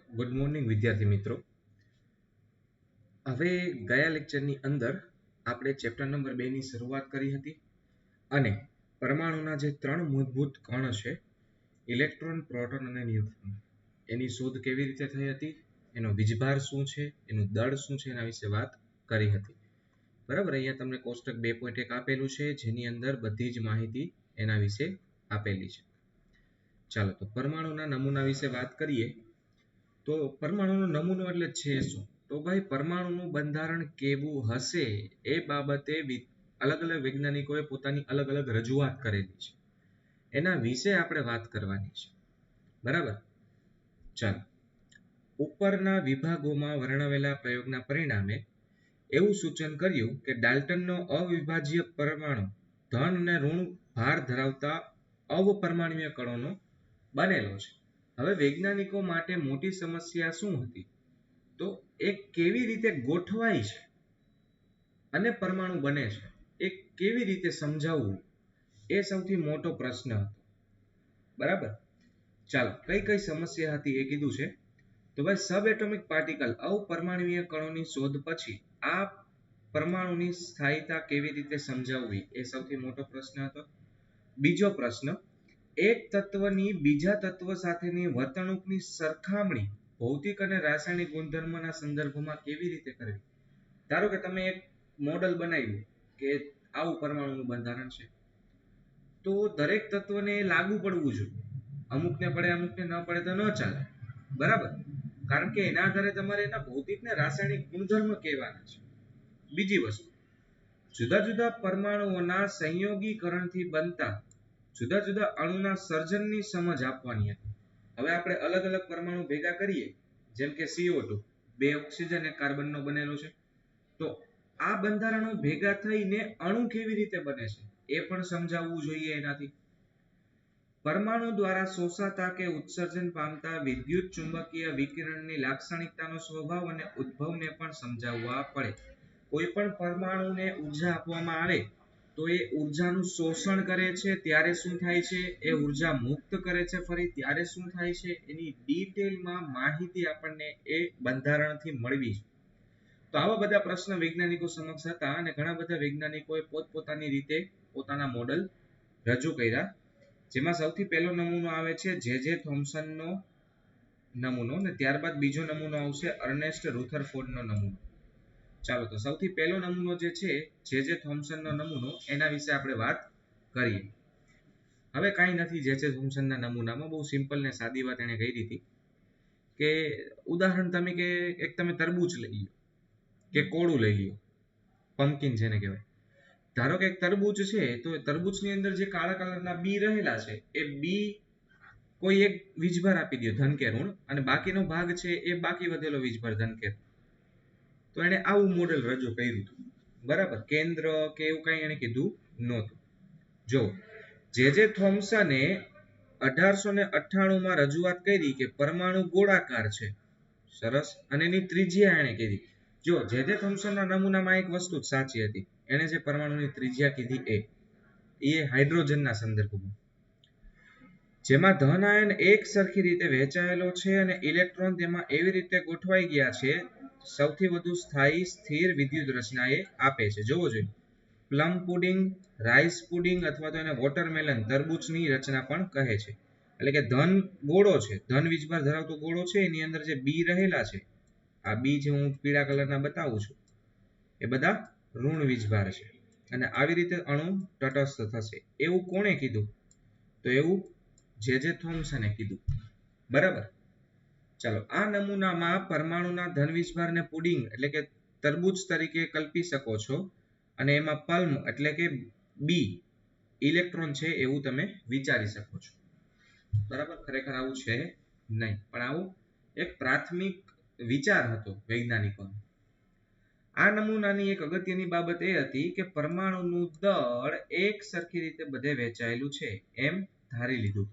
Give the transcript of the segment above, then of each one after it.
Good morning વિદ્યાર્થી મિત્રો. હવે ગયા લેક્ચરની અંદર આપણે ચેપ્ટર નંબર 2 ની શરૂઆત કરી હતી અને પરમાણુના જે 3 મૂળભૂત કણ છે ઇલેક્ટ્રોન, પ્રોટોન અને ન્યુટ્રોન, એની શોધ કેવી રીતે થઈ હતી, એનો વીજભાર શું છે, એનું દળ શું છે, એના વિશે વાત કરી હતી. બરાબર, અહીંયા તમને કોષ્ટક 2.1 આપેલું છે જેની અંદર બધી જ માહિતી એના વિશે આપેલી છે. ચાલો તો પરમાણુના નમૂના વિશે વાત કરીએ. તો પરમાણુનો નમૂનો એટલે છે શું? તો ભાઈ પરમાણુનું બંધારણ કેવું હશે એ બાબતે અલગ અલગ વૈજ્ઞાનિકોએ પોતાની અલગ અલગ રજૂઆત કરેલી છે. એના વિશે આપણે વાત કરવાની છે. બરાબર, ચાલો. ઉપરના વિભાગોમાં વર્ણવેલા પ્રયોગના પરિણામે એવું સૂચન કર્યું કે ડાલ્ટનનો અવિભાજ્ય પરમાણુ ધન અને ઋણ ભાર ધરાવતા અવપરમાણુય કણોનો બનેલો છે. હવે વૈજ્ઞાનિકો માટે મોટી સમસ્યા શું હતી? તો એ કેવી રીતે ગોઠવાય છે અને પરમાણુ બને છે એ કેવી રીતે સમજાવવું, એ સૌથી મોટો પ્રશ્ન હતો. બરાબર, ચાલો કઈ કઈ સમસ્યા હતી એ કીધું છે. તો ભાઈ સબ એટોમિક પાર્ટિકલ અવપરમાણુય કણોની શોધ પછી આ પરમાણુની સ્થાયીતા કેવી રીતે સમજાવવી એ સૌથી મોટો પ્રશ્ન હતો. બીજો પ્રશ્ન, એક તત્વની બીજા તત્વ સાથેની વર્તણૂકની સરખામણી ભૌતિક અને રાસાયણિક ગુણધર્મના સંદર્ભમાં કેવી રીતે કરવી. ધારો કે તમે એક મોડલ બનાવ્યું કે આવું પરમાણુનું બંધારણ છે, તો દરેક તત્વને લાગુ પડવું જોઈએ. અમુકને પડે, અમુકને ન પડે તો ન ચાલે. બરાબર, કારણ કે એના આધારે તમારે એના ભૌતિક ને રાસાયણિક ગુણધર્મ કહેવાના છે. બીજી વસ્તુ, જુદા જુદા પરમાણુઓના સંયોગીકરણથી બનતા જુદા જુદા અણુના સર્જનની સમજ આપવાની હતી. હવે આપણે અલગ અલગ પરમાણુ ભેગા કરીએ, જેમ કે CO2 બે ઓક્સિજન એક કાર્બનનો બનેલો છે, તો આ બંધારણો ભેગા થઈને અણુ કેવી રીતે બને છે એ પણ સમજાવવું જોઈએ. એનાથી પરમાણુ દ્વારા શોષાતા કે ઉત્સર્જન પામતા વિદ્યુત ચુંબકીય વિકિરણની લાક્ષણિકતાનો સ્વભાવ અને ઉદ્ભવને પણ સમજાવવા પડે. કોઈ પણ પરમાણુને ઉર્જા આપવામાં આવે તો એ ઉર્જાનું શોષણ કરે છે ત્યારે શું થાય છે, એ ઉર્જા મુક્ત કરે છે ફરી ત્યારે શું થાય છે, એની ડિટેલમાં માહિતી આપણને એ બંધારણથી મળવી છે. તો આવા બધા પ્રશ્ન વૈજ્ઞાનિકો સમક્ષ હતા અને ઘણા બધા વૈજ્ઞાનિકોએ પોતપોતાની રીતે પોતાના મોડલ રજૂ કર્યા. જેમાં સૌથી પહેલો નમૂનો આવે છે જે થોમ્સનનો નમૂનો, અને ત્યારબાદ બીજો નમૂનો આવશે અર્નેસ્ટ રુથરફોર્ડનો નમૂનો. ચાલો તો સૌથી પહેલો નમૂનો જે છે જે થોમ્સનનો નમૂનો, એના વિશે આપણે વાત કરીએ. હવે કાંઈ નથી જે થોમ્સનના નમૂનામાં, બહુ સિમ્પલ ને સાદી વાત એને કરી હતી કે ઉદાહરણ તમે કે એક તમે તરબૂચ લઈ લો કે કોળું લઈ લો, પમ્પકિન જેને કહેવાય. ધારો કે એક તરબૂચ છે, તો તરબૂચની અંદર જે કાળા કલરના બી રહેલા છે એ બી કોઈ એક વીજભાર આપી દો ધન કે ઋણ, અને બાકીનો ભાગ છે એ બાકી વધેલો વીજભાર ધન કે. તો એને આવું મોડેલ રજૂ કર્યું હતું. બરાબર, કેન્દ્ર કે એવું કઈ એને કીધું નહોતું. જો જે થોમ્સને 1898 માં રજૂઆત કરી કે પરમાણુ ગોળાકાર છે, સરસ, અને એની ત્રિજ્યા એને કીધી. જો જે થોમ્સનના નમૂનામાં એક વસ્તુ સાચી હતી, એને જે પરમાણુની ત્રિજ્યા કીધી એ હાઇડ્રોજનના સંદર્ભમાં, જેમાં ધન આયન એક સરખી રીતે વહેંચાયેલો છે અને ઇલેક્ટ્રોન તેમાં એવી રીતે ગોઠવાઈ ગયા છે સૌથી વધુ સ્થાયી સ્થિર વિદ્યુત રચના એ આપે છે. જોવો જોઈએ, પ્લમ પુડિંગ, રાઈસ પુડિંગ અથવા તો એને વોટરમેલન તરબૂચની રચના પણ કહે છે. એટલે કે ધન ગોળો છે, ધન વીજભાર ધરાવતો ગોળો છે, એની અંદર જે બી રહેલા છે, આ બી જે હું પીળા કલરના બતાવું છું, એ બધા ઋણ વીજભાર છે, અને આવી રીતે અણુ તટસ્થ થશે. એવું કોણે કીધું? તો એવું જે થોમ્સને કીધું. બરાબર, ચાલો આ નમૂનામાં પરમાણુના ધન વીજભારને પુડિંગ એટલે કે તરબૂચ તરીકે કલ્પી શકો છો, અને એમાં પલ્મ એટલે કે બી ઇલેક્ટ્રોન છે એવું તમે વિચારી શકો છો. બરાબર, ખરેખર આવું છે નહીં, પણ આવું એક પ્રાથમિક વિચાર હતો વૈજ્ઞાનિકોનો. આ નમૂનાની એક અગત્યની બાબત એ હતી કે પરમાણુનું દળ એક સરખી રીતે બધે વહેંચાયેલું છે એમ ધારી લીધું.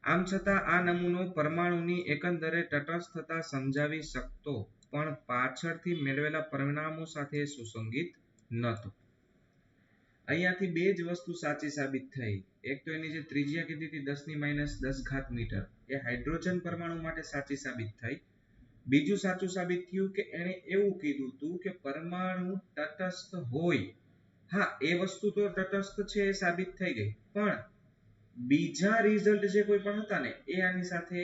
આમ છતાં આ નમૂનો પરમાણુની એકંદરે તટસ્થતા સમજાવી શકતો, પણ પાછળથી મેળવેલા પરિણામો સાથે સુસંગત નહોતો. અહીંયાથી બે જ વસ્તુ સાચી સાબિત થઈ. એક તો એની જે ત્રિજ્યા કીધી હતી 10⁻10 મીટર એ હાઇડ્રોજન પરમાણુ માટે સાચી સાબિત થઈ. બીજું સાચું સાબિત થયું કે એને એવું કીધું હતું કે પરમાણુ તટસ્થ હોય. હા, એ વસ્તુ તો તટસ્થ છે એ સાબિત થઈ ગઈ, પણ બીજા રિઝલ્ટ જે કોઈ પણ હતા ને એ આની સાથે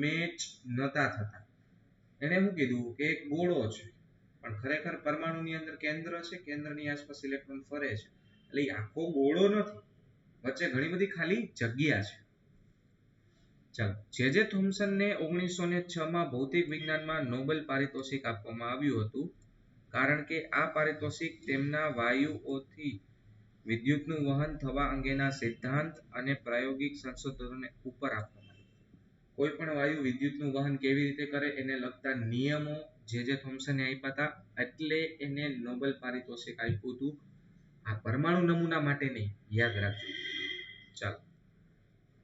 મેચ નતા થતા. એને શું કીધું કે એક ગોળો છે, પણ ખરેખર પરમાણુની અંદર કેન્દ્ર છે, કેન્દ્રની આસપાસ ઇલેક્ટ્રોન ફરે છે, એટલે આખો ગોળો નથી, વચ્ચે ઘણી બધી ખાલી જગ્યા છે. ચાલો, જે થોમ્સનને 1906 માં ભૌતિક વિજ્ઞાનમાં નોબેલ પારિતોષિક આપવામાં આવ્યું હતું, કારણ કે આ પારિતોષિક તેમના વાયુઓથી વિદ્યુતનું વહન થવા અંગેના સિદ્ધાંત અને પ્રાયોગિક સંશોધનોને ઉપર આપવામાં આવ્યું. કોઈ પણ વાયુ વિદ્યુતનું વહન કેવી રીતે કરે એને લગતા નિયમો જે થોમ્સને આપ્યા હતા, એટલે એને નોબેલ પારિતોષિક આપ્યું હતું. આ પરમાણુ નમૂના માટે નહીં, યાદ રાખજો. ચાલો,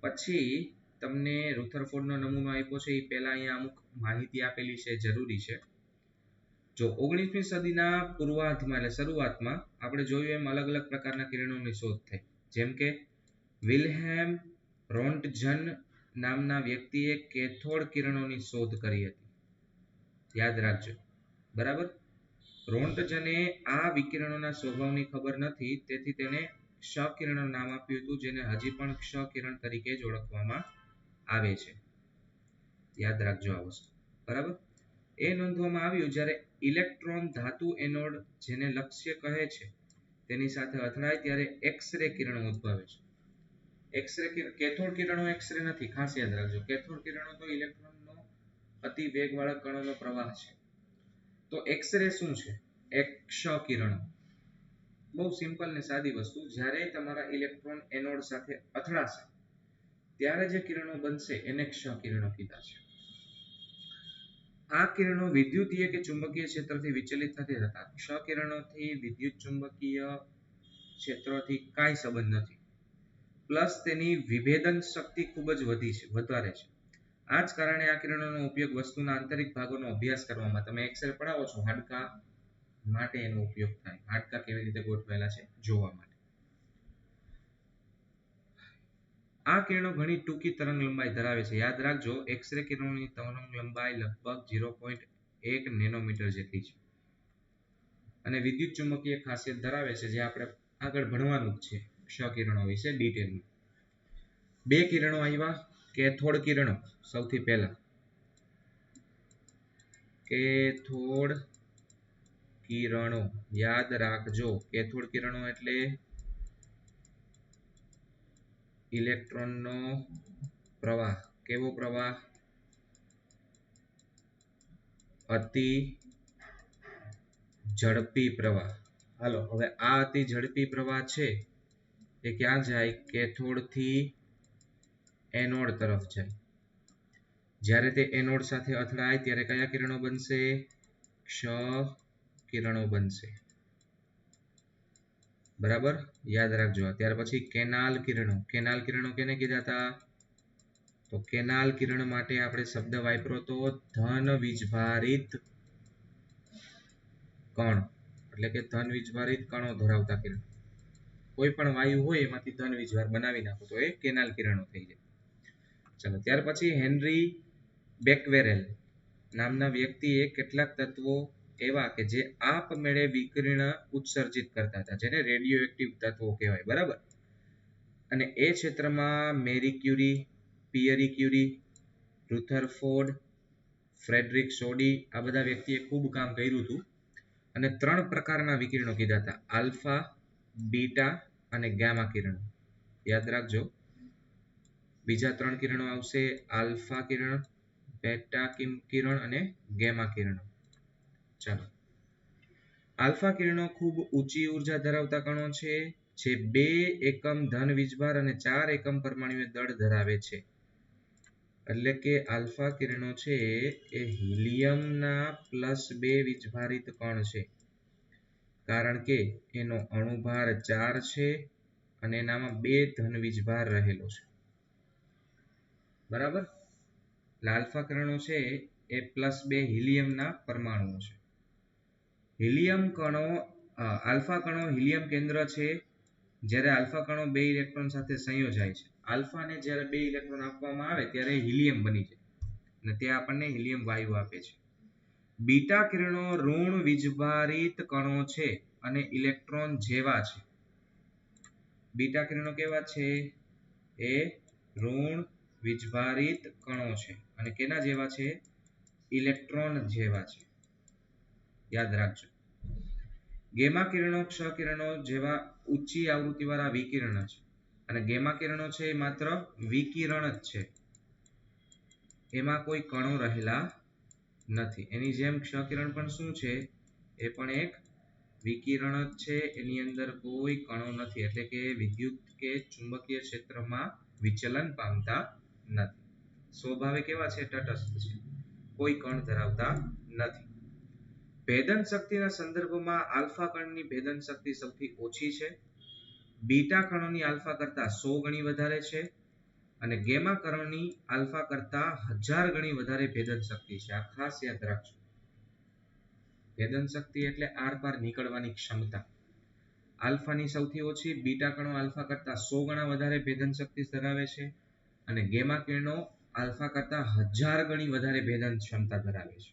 પછી તમને રુથરફોર્ડનો નમૂનો આપ્યો છે, એ પહેલા અહીંયા અમુક માહિતી આપેલી છે, જરૂરી છે. જો 19મી સદીના પૂર્વાર્ધમાં એટલે શરૂઆતમાં આપણે જોયું એમ અલગ અલગ પ્રકારના કિરણોની શોધ થઈ. જેમ કે વિલ્હેલ્મ રોન્ટજન નામના વ્યક્તિએ કેથોડ કિરણોની શોધ કરી હતી. યાદ રાખજો, બરાબર. રોન્ટજને આ વિકિરણોના સ્વભાવની ખબર નથી, તેથી તેને ક્ષ-કિરણ નામ આપ્યું હતું, જેને હજી પણ ક્ષ-કિરણ તરીકે જ ઓળખવામાં આવે છે. યાદ રાખજો આ વસ્તુ, બરાબર. એ નોંધવામાં આવ્યું જ્યારે ઇલેક્ટ્રોન ધાતુ એનોડ જેને લક્ષ્ય કહે છે તેની સાથે અથડાય ત્યારે એક્સ-રે કિરણો ઉદ્ભવે છે. એક્સ-રે કેથોડ કિરણો એક્સ-રે નથી, ખાસ યાદ રાખજો. કેથોડ કિરણો તો ઇલેક્ટ્રોનનો અતિ વેગવાળા કણોનો પ્રવાહ છે. તો એક્સ-રે શું છે? એક્ષ કિરણો. બહુ સિમ્પલ ને સાદી વસ્તુ. જ્યારે તમારા ઇલેક્ટ્રોન એનોડ સાથે અથડાશે ત્યારે જે કિરણો બનશે એને ક્ષ કિરણો કીધા છે. આ કિરણો વિદ્યુતીય કે ચુંબકીય ક્ષેત્રથી વિચલિત નથી થતા. ક્ષ કિરણોથી વિદ્યુત ચુંબકીય ક્ષેત્રથી કાંઈ સંબંધ નથી. પ્લસ તેની વિભેદન શક્તિ ખૂબ જ વધારે છે. આ જ કારણે આ કિરણોનો ઉપયોગ વસ્તુના આંતરિક ભાગોનો અભ્યાસ કરવામાં, તમે એક્સ-રે પડાવો છો હાડકા માટે એનો ઉપયોગ થાય, હાડકા કેવી રીતે ગોઠવાયેલા છે જોવા માટે. આ કિરણો ઘણી ટૂંકી તરંગ લંબાઈ ધરાવે છે. યાદ રાખજો, એક્સ-રે કિરણોની તરંગ લંબાઈ લગભગ 0.1 નેનોમીટર જેટલી છે અને વિદ્યુત ચુંબકીય ખાસિયત ધરાવે છે, જે આપણે આગળ ભણવાનું જ છે ક્ષ કિરણો વિશે ડિટેલમાં. બે કિરણો આવ્યા, કેથોડ કિરણો. સૌથી પહેલા કેથોડ કિરણો, યાદ રાખજો. કેથોડ કિરણો એટલે ઇલેક્ટ્રોનનો પ્રવાહ. કેવો પ્રવાહ? અતિ ઝડપી પ્રવાહ. હાલો, હવે આ અતિ ઝડપી પ્રવાહ છે એ ક્યાં જાય? કેથોડ થી એનોડ તરફ જાય. જ્યારે તે એનોડ સાથે અથડાય ત્યારે કયા કિરણો બનશે? ક્ષ કિરણો બનશે, બરાબર. યાદ રાખજો. ત્યાર પછી કેનાલ કિરણો. કેનાલ કિરણો કેને કીધા હતા? તો કેનાલ કિરણ માટે આપણે શબ્દ વાપર્યો તો ધન વીજભારિત કણ, એટલે કે ધન વીજભારિત કણો ધરાવતા કિરણ. કોઈ પણ વાયુ હોય એમાંથી ધન વીજભાર બનાવી નાખો તો એ કેનાલ કિરણો થઈ જાય. ચાલો, ત્યાર પછી હેનરી બેકવેરેલ નામના વ્યક્તિએ કેટલાક તત્વો એવા કે જે આપમેળે વિકિરણ ઉત્સર્જિત કરતા હતા, જેને રેડિયો એક્ટિવ તત્વો કહેવાય, બરાબર. અને એ ક્ષેત્રમાં મેરી ક્યુરી, પિયરી ક્યુરી, રુથરફોર્ડ, ફ્રેડરિક સોડી આ બધા વ્યક્તિએ ખૂબ કામ કર્યું હતું. અને 3 પ્રકારના વિકિરણો કીધા હતા: આલ્ફા, બીટા અને ગામા કિરણો. યાદ રાખજો, બીજા 3 કિરણો આવશે: આલ્ફા કિરણ, બેટા કિરણ અને ગામા કિરણો. ચાલો, આલ્ફા કિરણો ખૂબ ઊંચી ઉર્જા ધરાવતા કણો છે, જે 2 એકમ ધન વીજભાર અને 4 એકમ પરમાણુય દળ ધરાવે છે. એટલે કે આલ્ફા કિરણો છે એ હિલિયમના +2 વીજભારિત કણ છે, કારણ કે એનો અણુભાર 4 છે અને એનામાં 2 ધન વીજભાર રહેલો છે, બરાબર. આલ્ફા કિરણો છે એ +2 હિલિયમના પરમાણુઓ છે. હિલિયમ કણો, આલ્ફા કણો હિલિયમ કેન્દ્ર છે જ્યારે આલ્ફા કણો 2 ઇલેક્ટ્રોન સાથે સંયોજાય છે, આલ્ફાને જ્યારે 2 ઇલેક્ટ્રોન આપવામાં આવે ત્યારે હિલિયમ બની જાય અને તે આપણને હિલિયમ વાયુ આપે છે. બીટા કિરણો ઋણ વીજભારિત કણો છે અને ઇલેક્ટ્રોન જેવા છે. બીટા કિરણો કેવા છે? એ ઋણ વીજભારિત કણો છે અને કેના જેવા છે? ઇલેક્ટ્રોન જેવા છે. યાદ રાખજો. ગેમા કિરણો ક્ષ કિરણો જેવા ઊંચી આવૃત્તિવાળા વિકિરણ છે અને ગેમા કિરણો છે એ માત્ર વિકિરણ જ છે, એમાં કોઈ કણો રહેલા નથી. એની જેમ ક્ષ કિરણ પણ શું છે? એ પણ એક વિકિરણ જ છે, એની અંદર કોઈ કણો નથી, એટલે કે વિદ્યુત કે ચુંબકીય ક્ષેત્રમાં વિચલન પામતા નથી. સ્વભાવે કેવા છે? તટસ્થ છે, કોઈ કણ ધરાવતા નથી. ભેદન શક્તિના સંદર્ભમાં આલ્ફા કણની ભેદન શક્તિ સૌથી ઓછી છે. બીટા કણોની આલ્ફા કરતા 100 ગણી વધારે છે અને ગેમા કણોની આલ્ફા કરતા 1000 ગણી વધારે ભેદન શક્તિ છે. આ ખાસ યાદ રાખજો. ભેદન શક્તિ એટલે આરપાર નીકળવાની ક્ષમતા. આલ્ફાની સૌથી ઓછી, બીટા કણો આલ્ફા કરતા 100 ગણા વધારે ભેદન શક્તિ ધરાવે છે અને ગેમા કિરણો આલ્ફા કરતા 1000 ગણી વધારે ભેદન ક્ષમતા ધરાવે છે.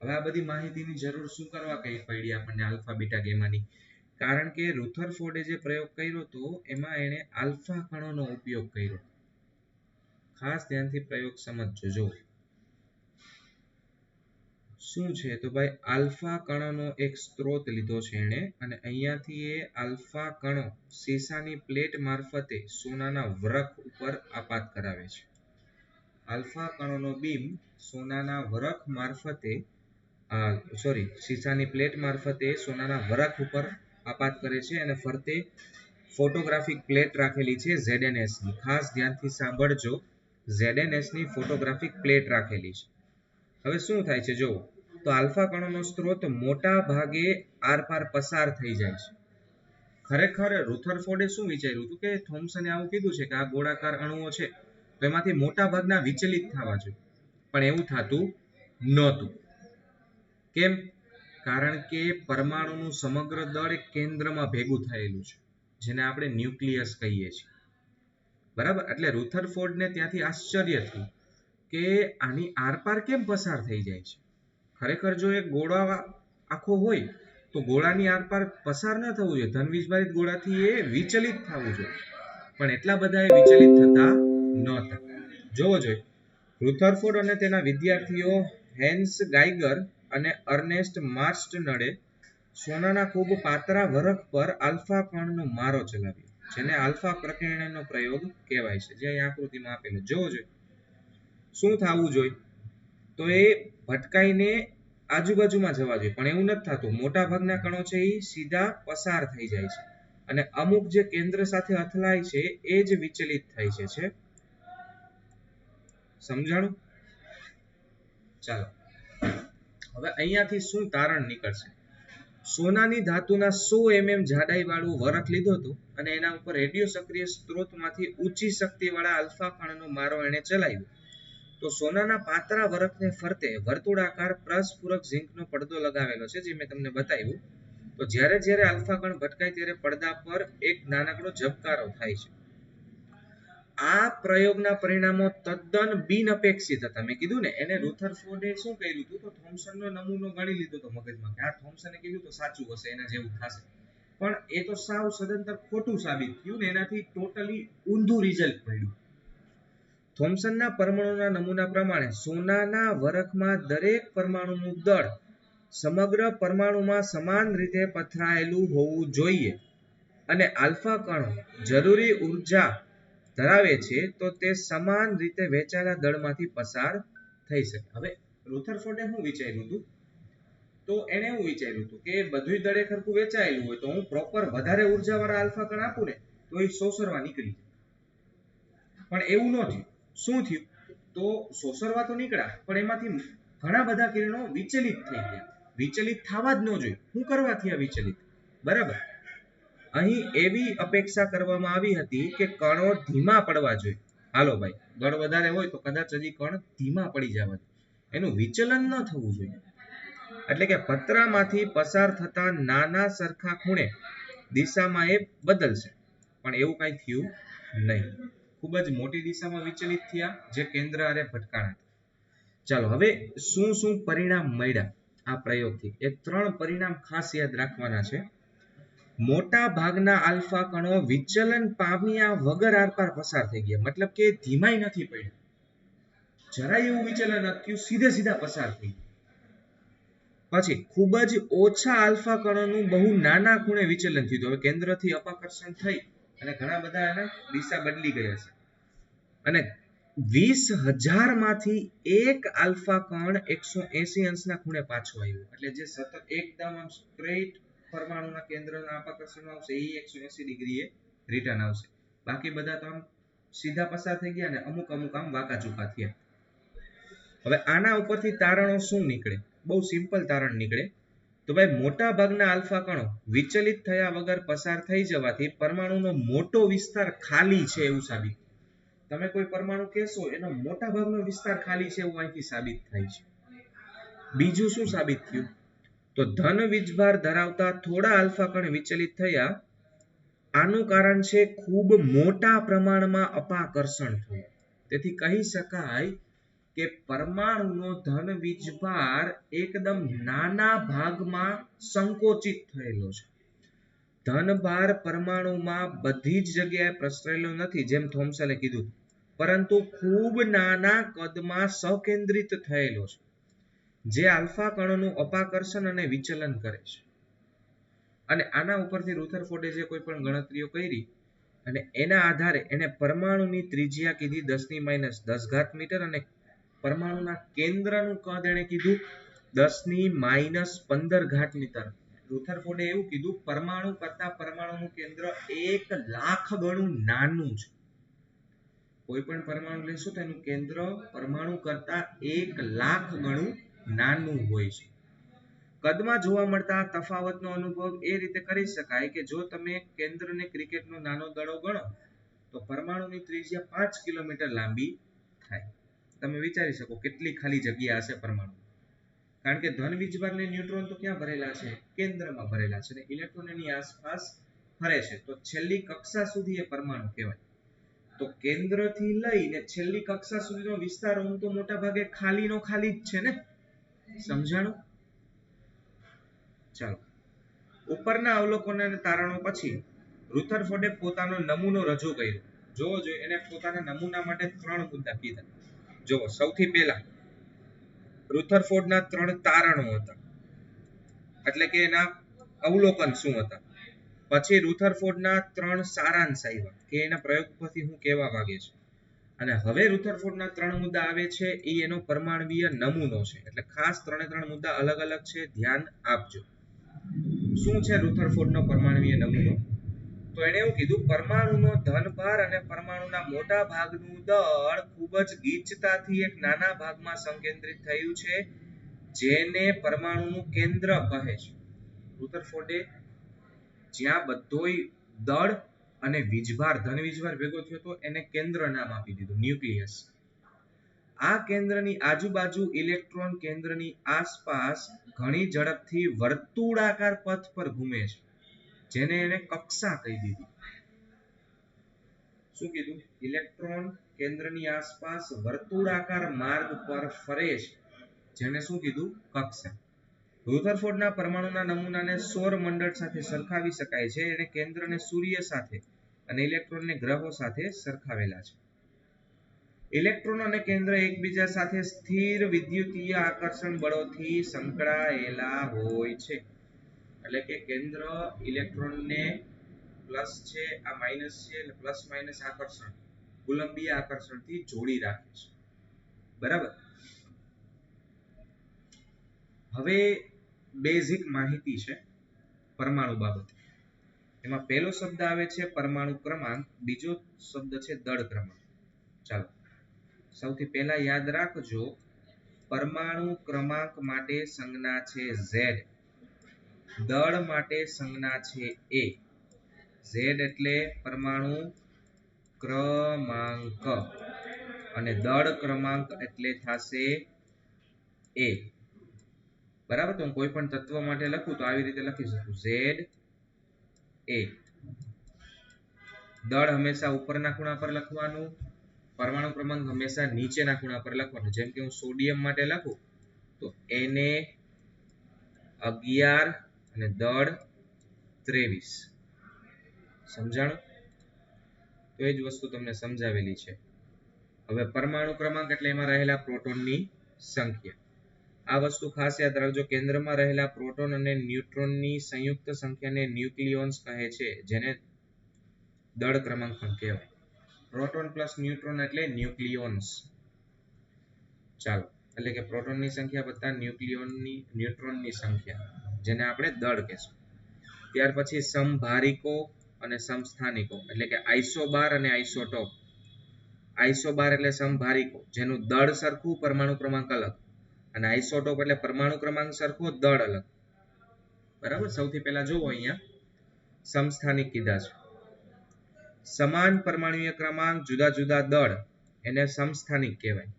હવે આ બધી માહિતીની જરૂર શું કરવા પડી આપણને આલ્ફા બીટા ગેમાની? કારણ કે રુથરફોર્ડે જે પ્રયોગ કર્યો હતો એમાં એણે આલ્ફા કણોનો ઉપયોગ કર્યો. ખાસ ધ્યાનથી પ્રયોગ સમજજો. જો શું છે તો ભાઈ, આલ્ફા કણોનો એક સ્ત્રોત લીધો છે એણે અને અહીંયાથી એ આલ્ફા કણો સીસાની પ્લેટ મારફતે સોનાના વરખ ઉપર આપાત કરાવે છે. આલ્ફા કણોનો બીમ સોનાના વરખ મારફતે સીસાની પ્લેટ મારફતે સોનાના વરખ ઉપર આપાત કરે છે અને ફરતે ફોટોગ્રાફિક પ્લેટ રાખેલી છે ZNS ની. ખાસ ધ્યાનથી સાંભળજો, ZNS ની ફોટોગ્રાફિક પ્લેટ રાખેલી છે. હવે શું થાય છે? જો તો આલ્ફા કણોનો સ્ત્રોત મોટા ભાગે આરપાર પસાર થઈ જાય છે. ખરેખર રુથરફોર્ડે શું વિચાર્યું હતું કે થોમ્સને આવું કીધું છે કે આ ગોળાકાર અણુઓ છે તો એમાંથી મોટા ભાગના વિચલિત થવા જોઈએ, પણ એવું થતું નહોતું. કેમ? કારણ કે પરમાણુનું સમગ્ર દળ એક કેન્દ્રમાં ભેગું થયેલું છે, જેને આપણે ન્યુક્લિયસ કહીએ છીએ. બરાબર? એટલે રુથરફોર્ડને ત્યાંથી આશ્ચર્ય થયું કે આની આરપાર કેમ પસાર થઈ જાય છે. ખરેખર જો એક ગોળો આખો હોય તો ગોળાની આરપાર પસાર ન થવું જોઈએ, ધન વીજભારિત ગોળાથી એ વિચલિત થવું જોઈએ, પણ એટલા બધા એ વિચલિત થતા નહોતા. જોવો જોઈએ, રુથરફોર્ડ અને તેના વિદ્યાર્થીઓ હેન્સ ગાઇગર અને અર્નેસ્ટ માર્સ્ટનડે સોનાના ખૂબ પાતળા વરખ પર આલ્ફા કણનો મારો ચલાવ્યો, જેને આલ્ફા પ્રકીર્ણનનો પ્રયોગ કહેવાય છે, જે અહીં આકૃતિમાં આપેલો. જોવો જોઈએ શું થવું જોઈએ તો એ ભટકાઈને આજુબાજુમાં જવા જોઈએ, પણ એવું નથી થતું. મોટા ભાગના કણો છે એ સીધા પસાર થઈ જાય છે અને અમુક જે કેન્દ્ર સાથે અથડાય છે એ જ વિચલિત થાય છે. સમજાણું? ચાલો, હવે અહીંયાથી શું તારણ નીકળશે? સોનાની ધાતુના 100 mm જાડાઈ વાળું વરખ લીધો હતો અને એના ઉપર રેડિયો સક્રિય સ્ત્રોતમાંથી ઊંચી શક્તિવાળા આલ્ફા કણનો મારો એને ચલાવ્યો તો સોનાના પાતળા વરખને ફરતે વર્તુળાકાર પ્રસ્ફુરક ઝીંકનો પડદો લગાવેલો છે, જે મેં તમને બતાવ્યું. તો જ્યારે જ્યારે આલ્ફા કણ ભટકાય ત્યારે પડદા પર એક નાનકડો ઝબકારો થાય છે. આ પ્રયોગના પરિણામો તદ્દન બિનઅપેક્ષિત હતા. મેં કીધું ને, એને રુથરફોર્ડે શું કર્યું હતું તો થોમ્સનનો નમૂનો ગણી લીધો હતો મગજમાં કે આ થોમ્સને કીધું તો સાચું હશે, એના જેવું થશે, પણ એ તો સાવ સદંતર ખોટું સાબિત થયું ને એનાથી ટોટલી ઊંધું રિઝલ્ટ મળ્યું. થોમ્સનના પરમાણુના નમૂના પ્રમાણે સોનાના વરખમાં દરેક પરમાણુનું દળ સમગ્ર પરમાણુમાં સમાન રીતે પથરાયેલું હોવું જોઈએ અને આલ્ફા કણો જરૂરી ઉર્જા ધરાવે છે તો તે સમાન રીતે વહેંચાયેલા દળમાંથી પસાર થઈ શકે. હવે રુથરફોર્ડે શું વિચાર્યું હતું? તો એને એવું વિચાર્યું હતું કે બધું દળ એક સરખું વહેંચાયેલું હોય તો હું પ્રોપર વધારે ઉર્જાવાળા આલ્ફા કણ આપું ને તો એ સોસરવા નીકળી જાય, પણ એવું ન થયું. શું થયું તો સોસરવા તો નીકળ્યા પણ એમાંથી ઘણા બધા કિરણો વિચલિત થઈ ગયા. વિચલિત થવા જ ન જોઈએ. શું કરવા થયા વિચલિત? બરાબર, અહીં એવી અપેક્ષા કરવામાં આવી હતી કે કણો ધીમા પડવા જોઈએ. હાલો ભાઈ, દળ વધારે હોય તો કદાચ હજી કણ ધીમા પડી જવા જોઈએ, એનું વિચલન ન થવું જોઈએ. એટલે કે પતરામાંથી પસાર થતા નાના સરખા ખૂણે દિશામાં એ બદલશે, પણ એવું કઈ થયું નહીં. ખૂબ જ મોટી દિશામાં વિચલિત થયા જે કેન્દ્ર આરે ભટકાણા. ચાલો હવે શું શું પરિણામ મળ્યા આ પ્રયોગથી, એ 3 પરિણામ ખાસ યાદ રાખવાના છે. મોટા ભાગના આલ્ફા કણો વિચલન પામ્યા વગર આરપાર પસાર થઈ ગયા, મતલબ કે ધીમાઈ નથી પડ્યા, જરાય એવું વિચલન નથી, સીધે સીધા પસાર થઈ ગયા. પછી ખૂબ જ ઓછા આલ્ફા કણોનું બહુ નાના ખૂણે વિચલન થયું. હવે કેન્દ્રથી અપાકર્ષણ થઈ અને ઘણા બધા એના દિશા બદલી ગયા છે. અને 20,000 માંથી એક આલ્ફા કણ 180 અંશના ખૂણે પાછો આવ્યો, એટલે જે સતત એકદમ આમ સ્ટ્રેટ પરમાણુના કેન્દ્રના અપાકર્ષણમાં આવશે એ 180 ડિગ્રીએ રિટર્ન આવશે. બાકી બધા તો આમ સીધા પસાર થઈ ગયા અને અમુક અમુક આમ વાંકા ચૂકા થયા. હવે આના ઉપરથી તારણો શું નીકળે? બહુ સિમ્પલ તારણ નીકળે. તો ભાઈ મોટા ભાગના આલ્ફા કણો વિચલિત થયા વગર પસાર થઈ જવાથી પરમાણુનો મોટો વિસ્તાર ખાલી છે એવું સાબિત. તમે કોઈ પરમાણુ કહેશો એનો મોટા ભાગનો વિસ્તાર ખાલી છે એવું અહીંથી સાબિત થાય છે. બીજું શું સાબિત થયું? તો ધન વીજભાર ધરાવતા થોડા આલ્ફા કણ વિચલિત થયા. આનું કારણ છે ખૂબ મોટા પ્રમાણમાં અપાકર્ષણ થયું. તેથી કહી શકાય કે પરમાણુનો ધન વીજભાર એકદમ નાના ભાગમાં સંકોચિત થયેલો છે. ધનભાર પરમાણુમાં બધી જ જગ્યાએ પ્રસરેલો નથી, જેમ થોમ્સને કીધું, પરંતુ ખૂબ નાના કદમાં સકેન્દ્રિત થયેલો છે, જે આલ્ફા કણોનું અપાકર્ષણ અને વિચલન કરે છે. અને આના ઉપરથી રુથરફોર્ડે જે કોઈ પણ ગણતરીઓ કરી અને એના આધારે એને પરમાણુની ત્રિજ્યા કીધી 10⁻10 મીટર અને પરમાણુના કેન્દ્રનું કદ એને કીધું 10⁻15 મીટર. રુથરફોર્ડે એવું કીધું પરમાણુ કરતા પરમાણુનું કેન્દ્ર 1,00,000 ગણું નાનું છે. કોઈ પણ પરમાણુ લેશો તો એનું કેન્દ્ર પરમાણુ કરતા 1,00,000 ગણું નાનું હોય છે. કદમાં જોવા મળતા તફાવતનો અનુભવ એ રીતે કરી શકાય કે જો તમે કેન્દ્રને ક્રિકેટનો નાનો દડો ગણો તો પરમાણુની ત્રિજ્યા 5 કિલોમીટર લાંબી થાય. તમે વિચારી શકો કેટલી ખાલી જગ્યા હશે પરમાણુ, કારણ કે ધન વીજભાર ને ન્યુટ્રોન તો ક્યાં ભરેલા છે? કેન્દ્રમાં ભરેલા છે, અને ઇલેક્ટ્રોન એની આસપાસ ફરે છે. તો છેલ્લી કક્ષા સુધી એ પરમાણુ કહેવાય. તો કેન્દ્રથી લઈને છેલ્લી કક્ષા સુધીનો વિસ્તાર આમ તો મોટા ભાગે ખાલીનો ખાલી જ છે ને. સમજાણું? ચાલો, ઉપરના અવલોકન અને તારણો પછી રુથરફોર્ડે પોતાનો નમૂનો રજૂ કર્યો. જોવો જોઈએ, એને પોતાના નમૂના માટે 3 મુદ્દા કીધા. જો સૌથી પહેલા રુથરફોર્ડના 3 તારણો હતા, એટલે કે એના અવલોકન શું હતા. પછી રુથરફોર્ડના 3 સારાંશ આવ્યા કે એના પ્રયોગ પરથી હું કહેવા માંગે છે. અને હવે રુથરફોર્ડના 3 મુદ્દા આવે છે, એ એનો પરમાણ્વીય નમૂનો છે. એટલે ખાસ 3 મુદ્દા અલગ અલગ છે, ધ્યાન આપજો. શું છે રુથરફોર્ડનો પરમાણ્વીય નમૂનો? તો એને એવું કીધું પરમાણુનો ધનભાર અને પરમાણુના મોટા ભાગનું દળ ખૂબ જ ગીચતાથી એક નાના ભાગમાં સંકેન્દ્રિત થયું છે, જેને પરમાણુનું કેન્દ્ર કહે છે. રુથરફોર્ડે જ્યાં બધોય દળ અને વીજભાર ધન વીજભાર ભેગો થયો હતો એને કેન્દ્ર નામ આપી દીધું, ન્યુક્લિયસ. આ કેન્દ્રની આજુબાજુ ઇલેક્ટ્રોન કેન્દ્રની આસપાસ ઘણી ઝડપથી વર્તુળાકાર પથ પર ઘૂમે છે, જેને એને કક્ષા કહી દીધી. શું કીધું? ઇલેક્ટ્રોન કેન્દ્રની આસપાસ વર્તુળાકાર માર્ગ પર ફરે છે, જેને શું કીધું? કક્ષા. રુથરફોર્ડના પરમાણુના નમૂનાને સૌર મંડળ સાથે સરખાવી શકાય છે. એને કેન્દ્રને સૂર્ય સાથે અને ઇલેક્ટ્રોનને ગ્રહો સાથે સરખાવેલા છે. ઇલેક્ટ્રોન અને કેન્દ્ર એકબીજા સાથે સ્થિર વિદ્યુતીય આકર્ષણ બળોથી સંકળાયેલા હોય છે. એટલે કે કેન્દ્ર ઇલેક્ટ્રોનને પ્લસ છે, આ માઇનસ છે, એટલે પ્લસ માઇનસ આકર્ષણ, કુલંબીય આકર્ષણથી જોડી રાખે છે. બરાબર. હવે બેઝિક માહિતી છે પરમાણુ બાબતે. એમાં પહેલો શબ્દ આવે છે પરમાણુ ક્રમાંક, બીજો શબ્દ છે દળ ક્રમાંક. ચાલો, સૌથી પહેલા યાદ રાખજો, પરમાણુ ક્રમાંક માટે સંજ્ઞા છે Z, દળ માટે સંજ્ઞા છે A. Z એટલે પરમાણુ ક્રમાંક અને દળ ક્રમાંક એટલે થશે A. બરાબર. તો હું કોઈ પણ તત્વ માટે લખું તો આવી રીતે લખી શકું, Z એ. દળ હંમેશા ઉપરના ખૂણા પર લખવાનું, પરમાણુ ક્રમાંક હંમેશા નીચેના ખૂણા પર લખવાનું. જેમ કે હું સોડિયમ માટે લખું તો Na 11 અને દળ 23. સમજાણું? તો એ જ વસ્તુ તમને સમજાવેલી છે. હવે પરમાણુ ક્રમાંક એટલે એમાં રહેલા પ્રોટોનની સંખ્યા. આ વસ્તુ ખાસ યાદ રાખજો, કેન્દ્રમાં રહેલા પ્રોટોન અને ન્યુટ્રોનની સંયુક્ત સંખ્યાને ન્યુક્લિયોન્સ કહે છે, જેને દળ ક્રમાંક પણ કહેવાય. પ્રોટોન પ્લસ ન્યુટ્રોન એટલે ન્યુક્લિયોન્સ. ચાલો, એટલે કે પ્રોટોનની સંખ્યા વત્તા ન્યુટ્રોનની સંખ્યા, જેને આપણે દળ કહેશું. ત્યાર પછી સમભારિકો અને સમસ્થાનિકો, એટલે કે આઇસોબાર અને આઇસોટોપ. આઇસોબાર એટલે સમભારિકો, જેનું દળ સરખું, પરમાણુ ક્રમાંક અલગ, અને આઇસોટોપ એટલે પરમાણુ ક્રમાંક સરખો, દળ અલગ. બરાબર. સૌથી પહેલા જોવો, અહીંયા સમસ્થાનિક કીધા છે. સમાન પરમાણુય ક્રમાંક, જુદા જુદા દળ, એને સમસ્થાનિક કહેવાય.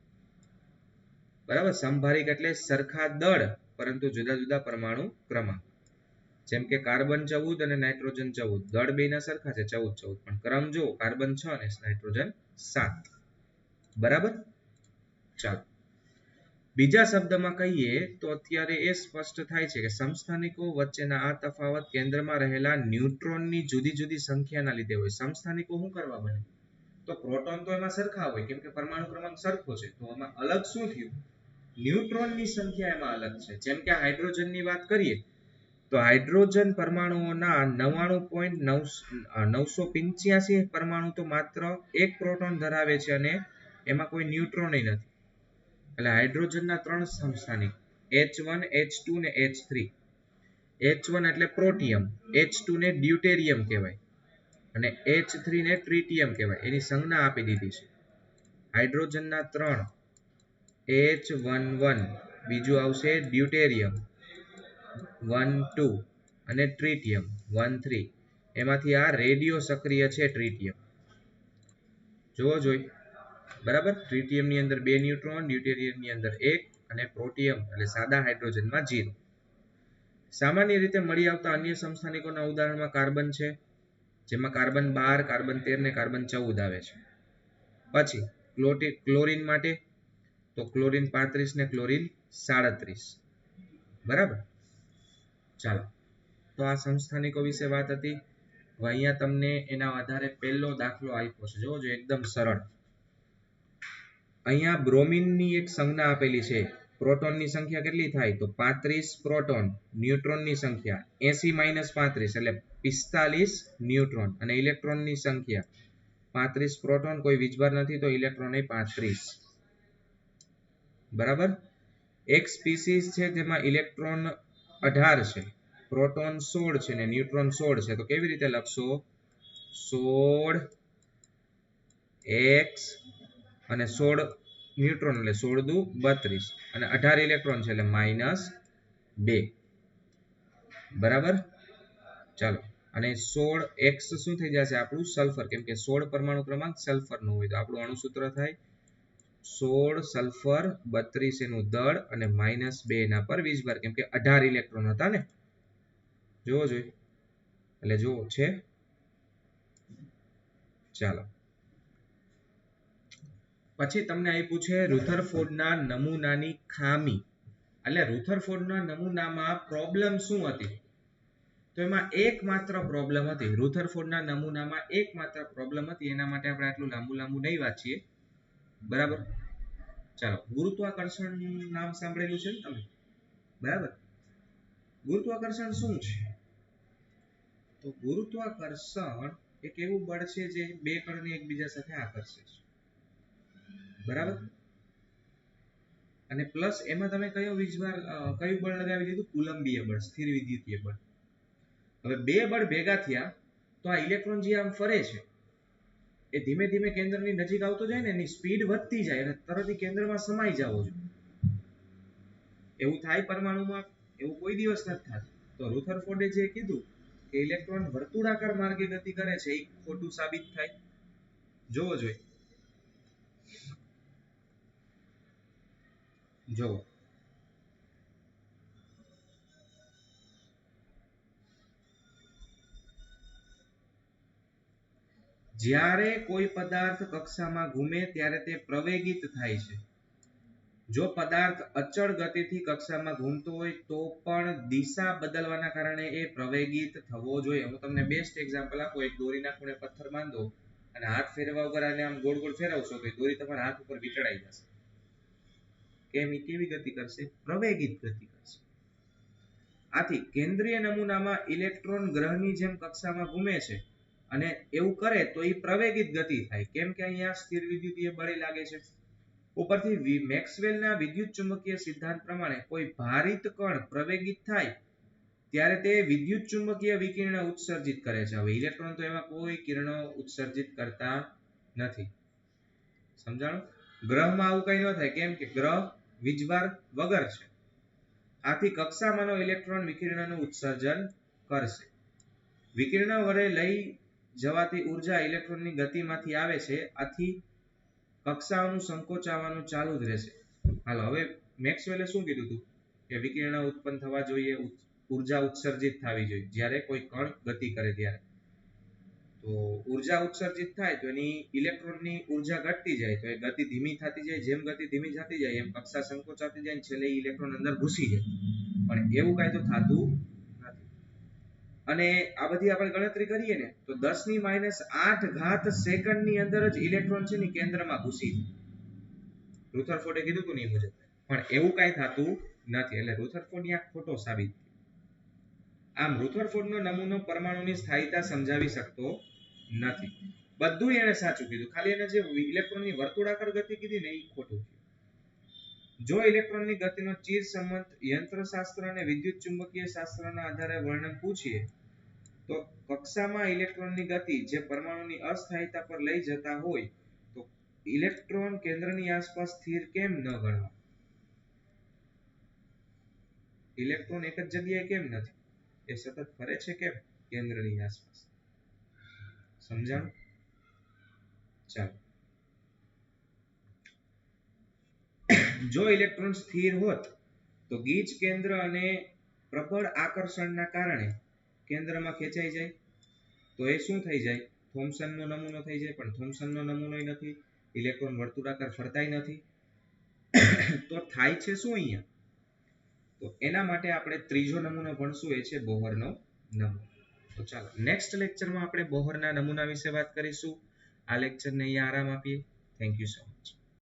બરાબર. સમભારિક એટલે સરખા દળ પરંતુ જુદા જુદા પરમાણુ ક્રમાંક. જેમ કે કાર્બન 14 અને નાઇટ્રોજન 14, દળ બેના સરખા છે 14 14, પણ ક્રમ જો કાર્બન 6 અને નાઇટ્રોજન 7. બરાબર. ચાલો, બીજા શબ્દમાં કહીએ તો અત્યારે એ સ્પષ્ટ થાય છે કે સમસ્થાનિકો વચ્ચેના આ તફાવત કેન્દ્રમાં રહેલા ન્યુટ્રોનની જુદી જુદી સંખ્યાના લીધે હોય. સમસ્થાનિકો શું કરવા બને? તો પ્રોટોન તો એમાં સરખા હોય, કેમ કે પરમાણુ ક્રમાંક સરખો છે. તો આમાં અલગ શું થયું? ન્યુટ્રોનની સંખ્યા એમાં અલગ છે. જેમ કે હાઇડ્રોજનની વાત કરીએ તો હાઇડ્રોજન પરમાણુઓના 99.985 પરમાણુ તો માત્ર એક પ્રોટોન ધરાવે છે અને એમાં કોઈ ન્યુટ્રોન નથી. એટલે હાઇડ્રોજનના 3 સમસ્થાનિક, H1 H2 ને H3. H1 એટલે પ્રોટિયમ, H2 ને ડ્યુટેરિયમ કહેવાય અને H3 ને ટ્રિટિયમ કહેવાય. એની સંજ્ઞા આપી દીધી છે. હાઇડ્રોજનના 3 H11, બીજું આવશે ડ્યુટેરિયમ 12 અને ટ્રિટિયમ 13. એમાંથી આ રેડિયો સક્રિય છે ટ્રિટિયમ. જોવો જોઈ. બરાબર. ટ્રિટિયમ ની અંદર 2 ન્યુટ્રોન, ડ્યુટેરિયમ ની અંદર 1 અને પ્રોટિયમ એટલે સાદા હાઇડ્રોજનમાં 0. સામાન્ય રીતે મળી આવતા અન્ય સમસ્થાનિકોના ઉદાહરણમાં કાર્બન છે, જેમાં કાર્બન 12, કાર્બન 13 ને કાર્બન 14 આવે છે. પછી ક્લોરીન માટે તો ક્લોરીન 35 ને ક્લોરીન 37. બરાબર. ચાલો, તો આ સમસ્થાનિકો વિશે વાત હતી. હવે અહીંયા તમને એના આધારે પહેલો દાખલો આપ્યો છે. જોજો, એકદમ સરળ. અહીંયા બ્રોમિનની એક સંજ્ઞા આપેલી છે. પ્રોટોનની સંખ્યા કેટલી થાય? તો 35 પ્રોટોન. ન્યુટ્રોનની સંખ્યા 80 - 35 એટલે 45 ન્યુટ્રોન. અને ઇલેક્ટ્રોનની સંખ્યા 35 પ્રોટોન, કોઈ વીજભાર નથી તો ઇલેક્ટ્રોન એ 35. બરાબર. એક સ્પીસીસ છે જેમાં ઇલેક્ટ્રોન 18 છે, પ્રોટોન 16 છે ને ન્યુટ્રોન 16 છે. તો કેવી રીતે લખશો? 16 x અને 16 ન્યુટ્રોન એટલે 16 દુ 32 અને 18 ઇલેક્ટ્રોન છે એટલે -2. બરાબર. ચાલો, અને 16x શું થઈ જશે? આપણું સલ્ફર, કેમ કે 16 પરમાણુ ક્રમાંક સલ્ફર નો હોય તો આપણું અણુસૂત્ર થાય 16 સલ્ફર 32 એનું દળ અને -2 એના પર વીજભાર, કેમ કે 18 ઇલેક્ટ્રોન હતા ને. જોવો જોઈએ. એટલે જો છે. ચાલો, પછી તમને આપ્યું છે રુથરફોર્ડના નમૂનાની ખામી. એટલે રુથરફોર્ડના નમૂનામાં પ્રોબ્લેમ શું હતી? તો એમાં એકમાત્ર પ્રોબ્લેમ હતી, રુથરફોર્ડના નમૂનામાં એકમાત્ર પ્રોબ્લેમ હતી. એના માટે આપણે આટલું લાંબુ નહીં વાંચીએ. બરાબર. ચાલો, ગુરુત્વાકર્ષણ નામ સાંભળેલું છે ને તમે? બરાબર. ગુરુત્વાકર્ષણ શું છે? તો ગુરુત્વાકર્ષણ એક એવું બળ છે જે બે કણને એકબીજા સાથે આકર્ષે છે. બરાબર. અને પ્લસ એમાં તમે કયું બળ લગાવી દીધું? કુલંબીય બળ, સ્થિર વિદ્યુતીય બળ. હવે બે બળ ભેગા થયા તો આ ઇલેક્ટ્રોન જે આમ ફરે છે એ ધીમે ધીમે કેન્દ્રની નજીક આવતો જાય ને, એની સ્પીડ વધતી જાય અને તરત કેન્દ્રમાં સમાઈ જવો જોઈએ. એવું થાય પરમાણુમાં? એવું કોઈ દિવસ નથી થતું. તો રુથરફોર્ડે જે કીધું કે ઇલેક્ટ્રોન વર્તુળાકાર માર્ગે ગતિ કરે છે, એ ખોટું સાબિત થાય. જોવો જોઈએ. જો જ્યારે કોઈ પદાર્થ કક્ષામાં ઘૂમે ત્યારે તે પ્રવેગિત થાય છે. જો પદાર્થ અચળ ગતિથી કક્ષામાં ઘૂમતો હોય તો પણ દિશા બદલવાના કારણે એ પ્રવેગિત થવો જોઈએ. હું તમને બેસ્ટ એક્ઝામ્પલ આપું. એક દોરીના ખૂણે પથ્થર બાંધો અને હાથ ફેરવા વગર આને આમ ગોળ ગોળ ફેરવશો તો દોરી તમારા હાથ ઉપર વીંટળાઈ જશે. કેમ? એ કેવી ગતિ કરશે? પ્રવેગિત ગતિ કરશે. આથી કેન્દ્રીય નમૂનામાં ઇલેક્ટ્રોન ગ્રહની જેમ કક્ષામાં ઘૂમે છે અને એવું કરે તો એ પ્રવેગિત ગતિ થાય. કેમ કે અહીંયા સ્થિર વિદ્યુતીય બળે લાગે છે. ઉપરથી મેક્સવેલના વિદ્યુત ચુંબકીય સિદ્ધાંત પ્રમાણે કોઈ ભારિત કણ પ્રવેગિત થાય ત્યારે તે વિદ્યુત ચુંબકીય વિકિરણ ઉત્સર્જિત કરે છે. હવે ઇલેક્ટ્રોન તો એમાં કોઈ કિરણો ઉત્સર્જિત કરતા નથી. સમજાણું? ગ્રહમાં આવું કઈ ન થાય. કેમ કે ગ્રહ વીજભાર વગર છે. આથી કક્ષામાંનો ઇલેક્ટ્રોન વિકિરણનું ઉત્સર્જન કરશે. વિકિરણ વડે લઈ જવાતી ઉર્જા ઇલેક્ટ્રોનની ગતિમાંથી આવે છે. આથી કક્ષાઓનું સંકોચાવાનું ચાલુ જ રહેશે. હાલો, હવે મેક્સવેલે શું કીધું હતું કે વિકિરણ ઉત્પન્ન થવા જોઈએ, ઉર્જા ઉત્સર્જિત થવી જોઈએ જ્યારે કોઈ કણ ગતિ કરે ત્યારે. તો ઉર્જા ઉત્સર્જિત થાય તો એની ઇલેક્ટ્રોનની ઉર્જા ઘટતી જાય તો એ ગતિ ધીમી થતી જાય. જેમ ગતિ ધીમી થતી જાય એમ કક્ષા સંકોચાતી જાય ને છેલ્લે ઇલેક્ટ્રોન અંદર ઘૂસી જાય. પણ એવું કાંઈ તો થતું નથી. અને આ બધી આપણે ગણતરી કરીએ ને તો 10⁻8 સેકન્ડની અંદર જ ઇલેક્ટ્રોન છે ને કેન્દ્રમાં ઘૂસી જાય. રુથરફોર્ડે કીધું હતું ને એ મુજબ. પણ એવું કાંઈ થતું નથી. એટલે રુથરફોર્ડ આ ખોટો સાબિત. આમ રુથરફોર્ડનો નમૂનો પરમાણુની સ્થાયીતા સમજાવી શકતો નથી. બધું એને સાચું કીધું, ખાલી એને જે ઇલેક્ટ્રોનની વર્તુળાકાર ગતિ કીધી ને એ ખોટું કીધું. જો ઇલેક્ટ્રોનની ગતિનો ચીર સંબંધ યંત્રશાસ્ત્ર અને વિદ્યુત ચુંબકીય શાસ્ત્રના આધારે વર્ણન પૂછીએ તો કક્ષામાં ઇલેક્ટ્રોનની ગતિ જે પરમાણુની અસ્થાયીતા પર લઈ જતા હોય તો ઇલેક્ટ્રોન કેન્દ્રની આસપાસ સ્થિર કેમ ન ગણવા? ઇલેક્ટ્રોન એક જ જગ્યાએ કેમ નથી? એ સતત ફરે છે કેમ કેન્દ્રની આસપાસ? સમજાણું? ચાલો, જો ઇલેક્ટ્રોન સ્થિર હોત તો ગીચ કેન્દ્ર અને પ્રબળ આકર્ષણના કારણે કેન્દ્રમાં ખેંચાઈ જાય તો એ શું થઈ જાય? થોમ્સનનો નમૂનો થઈ જાય. પણ થોમ્સનનો નમૂનો નથી, ઇલેક્ટ્રોન વર્તુળાકાર ફરતાય નથી. તો થાય છે શું અહીંયા? તો એના માટે આપણે ત્રીજો નમૂનો ભણશું, એ છે બોહરનો નમૂનો. તો ચાલો, નેક્સ્ટ લેક્ચરમાં આપણે બોહરના નમૂના વિશે વાત કરીશું. આ લેક્ચરને અહીંયા આરામ આપીએ. Thank you so much.